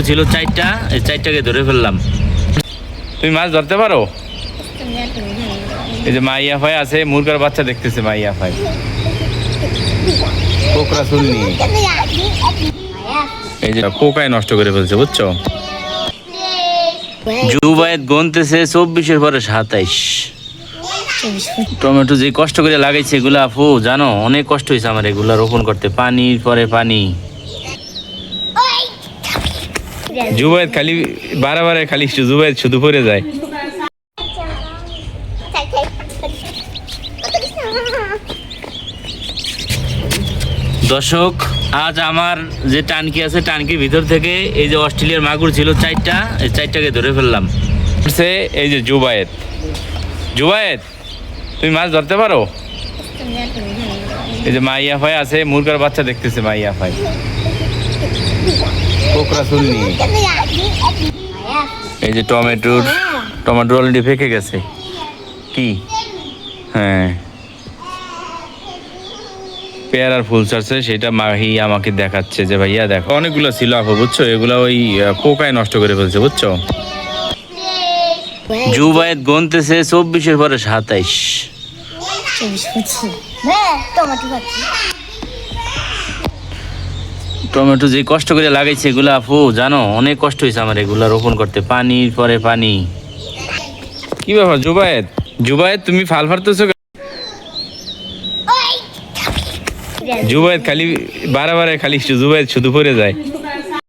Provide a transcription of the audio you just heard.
ছিল চারটা, এই চারটাকে ধরে ফেললাম। তুমি মাছ ধরতে পারো? এই যে মাইয়া ভাই আছে, মুরগার বাচ্চা দেখতেছে মাইয়া ভাই, পোকরা চুল নিয়ে। এই যে পোকায় নষ্ট করে ফেলছে, বুঝছো? জুবায়েত গুনতেছে 24-এর পরে 27। টমেটো যে কষ্ট করে লাগাইছে এগুলা, আপু জানো অনেক কষ্ট হয়েছে আমার এগুলা রোপণ করতে, পানির পরে পানি। জুবায়েত খালি বারে খালি জুবায়েত শুধু পড়ে যায়। দর্শক, আজ আমার যে টানকি আছে টানকির ভিতর থেকে এই যে অস্ট্রেলিয়ার মাগুর ছিল চারটা, এই চারটাকে ধরে ফেললাম। এই যে জুবায়েত, জুবায়েত তুমি মাছ ধরতে পারো? এই যে মাইয়া ভাই আছে, মুরগার বাচ্চা দেখতেছে মাইয়া ভাই, পোকরা চুল নিয়ে। এই যে টমেটো অলরেডি পেকে গেছে। কি? হ্যাঁ, পেয়ারার ফুল ছাড়ছে, সেটা মাহি আমাকে দেখাচ্ছে যে ভাইয়া দেখো অনেকগুলো ছিল আপু, বুঝছো? এগুলো ওই পোকায় নষ্ট করে ফেলছে, বুঝছো? জুবায়েত গুনতেছে 24-এর পরে 27। টমেটো যে কষ্ট করে লাগাইছে এগুলা, আপু জানো অনেক কষ্ট হয়েছে আমার এগুলা রোপণ করতে, পানির পরে পানি। কি ব্যাপার জুবায়েত, জুবায়েত তুমি ফাল ফারতেছো? জুবায়েত খালি বারে খালি জুবায়েত শুধু পড়ে যায়।